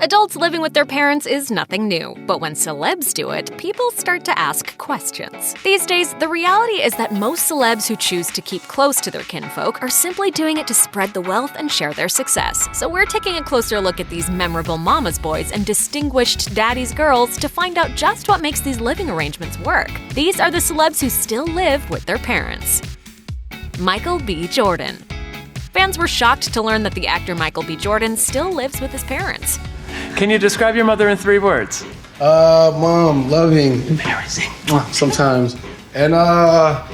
Adults living with their parents is nothing new, but when celebs do it, people start to ask questions. These days, the reality is that most celebs who choose to keep close to their kinfolk are simply doing it to spread the wealth and share their success. So we're taking a closer look at these memorable mama's boys and distinguished daddy's girls to find out just what makes these living arrangements work. These are the celebs who still live with their parents. Michael B. Jordan. Fans were shocked to learn that the actor Michael B. Jordan still lives with his parents. Can you describe your mother in 3 words? Mom, loving, embarrassing, sometimes, and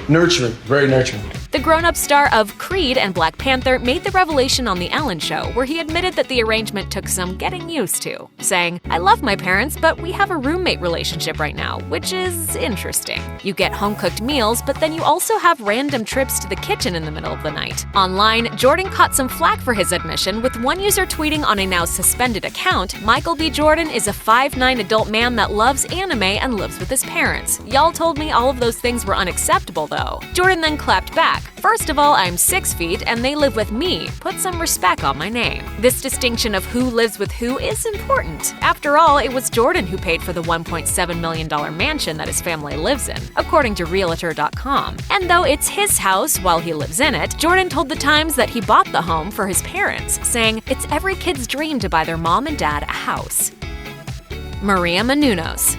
nurturing, very nurturing. The grown-up star of Creed and Black Panther made the revelation on The Ellen Show, where he admitted that the arrangement took some getting used to, saying, "I love my parents, but we have a roommate relationship right now, which is interesting. You get home-cooked meals, but then you also have random trips to the kitchen in the middle of the night." Online, Jordan caught some flack for his admission, with one user tweeting on a now suspended account, "Michael B. Jordan is a 5'9" adult man that loves anime and lives with his parents. Y'all told me all of those things were unacceptable, though." Jordan then clapped back, "First of all, I'm 6 feet and they live with me. Put some respect on my name." This distinction of who lives with who is important. After all, it was Jordan who paid for the $1.7 million mansion that his family lives in, according to Realtor.com. And though it's his house while he lives in it, Jordan told The Times that he bought the home for his parents, saying, "It's every kid's dream to buy their mom and dad a house." Maria Menounos.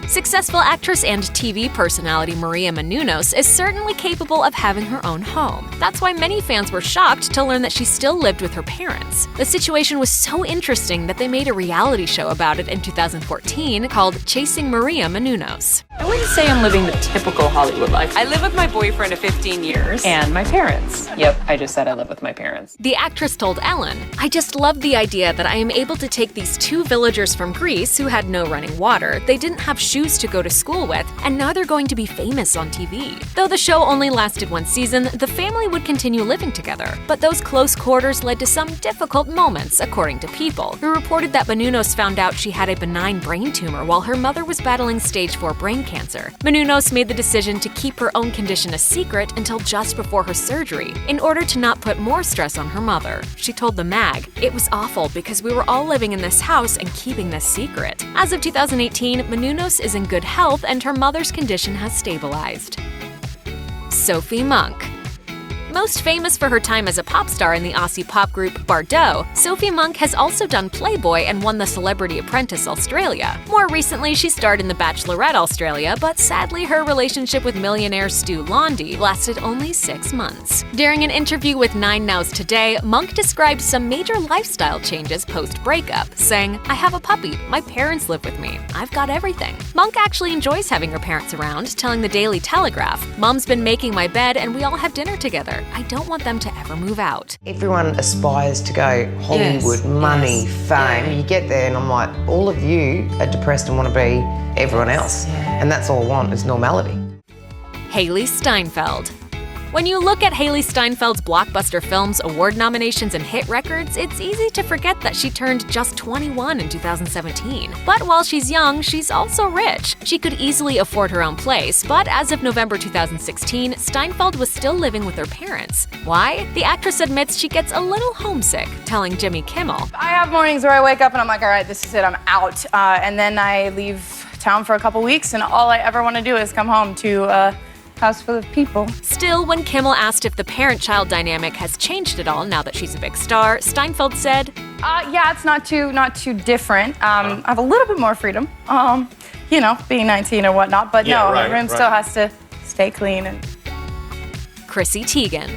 Successful actress and TV personality Maria Menounos is certainly capable of having her own home. That's why many fans were shocked to learn that she still lived with her parents. The situation was so interesting that they made a reality show about it in 2014 called Chasing Maria Menounos. I wouldn't say I'm living the typical Hollywood life. I live with my boyfriend of 15 years. And my parents. Yep, I just said I live with my parents. The actress told Ellen, "I just love the idea that I am able to take these 2 villagers from Greece who had no running water, they didn't have shoes to go to school with, and now they're going to be famous on TV." Though the show only lasted 1 season, the family would continue living together. But those close quarters led to some difficult moments, according to People, who reported that Menounos found out she had a benign brain tumor while her mother was battling stage 4 brain cancer. Menounos made the decision to keep her own condition a secret until just before her surgery, in order to not put more stress on her mother. She told the mag, "It was awful because we were all living in this house and keeping this secret." As of 2018, Menounos is in good health and her mother's condition has stabilized. Sophie Monk. Most famous for her time as a pop star in the Aussie pop group Bardot, Sophie Monk has also done Playboy and won the Celebrity Apprentice Australia. More recently, she starred in The Bachelorette Australia, but sadly her relationship with millionaire Stu Lundy lasted only 6 months. During an interview with 9Now's Today, Monk described some major lifestyle changes post-breakup, saying, "I have a puppy, my parents live with me, I've got everything." Monk actually enjoys having her parents around, telling the Daily Telegraph, "Mom's been making my bed and we all have dinner together. I don't want them to ever move out." Everyone aspires to go Hollywood, money, fame. You get there and I'm like, all of you are depressed and want to be everyone else. And that's all I want is normality. Hailee Steinfeld. When you look at Hailee Steinfeld's blockbuster films, award nominations, and hit records, it's easy to forget that she turned just 21 in 2017. But while she's young, she's also rich. She could easily afford her own place, but as of November 2016, Steinfeld was still living with her parents. Why? The actress admits she gets a little homesick, telling Jimmy Kimmel, "I have mornings where I wake up and I'm like, all right, this is it, I'm out. And then I leave town for a couple weeks and all I ever want to do is come home to house full of people." Still, when Kimmel asked if the parent-child dynamic has changed at all now that she's a big star, Steinfeld said, "Yeah, it's not too different. I have a little bit more freedom, being 19 or whatnot, but no, the room still has to stay clean." And Chrissy Teigen.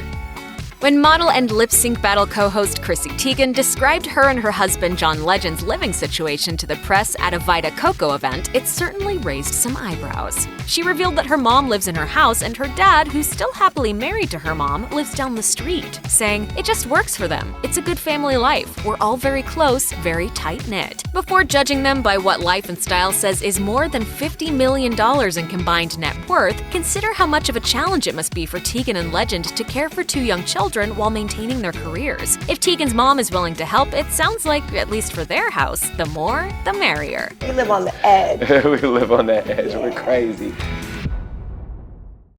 When model and lip-sync battle co-host Chrissy Teigen described her and her husband John Legend's living situation to the press at a Vita Coco event, it certainly raised some eyebrows. She revealed that her mom lives in her house and her dad, who's still happily married to her mom, lives down the street, saying, "It just works for them. It's a good family life. We're all very close, very tight-knit." Before judging them by what Life and Style says is more than $50 million in combined net worth, consider how much of a challenge it must be for Teigen and Legend to care for 2 young children while maintaining their careers. If Teigen's mom is willing to help, it sounds like, at least for their house, the more, the merrier. We live on the edge. We live on that edge. We're crazy.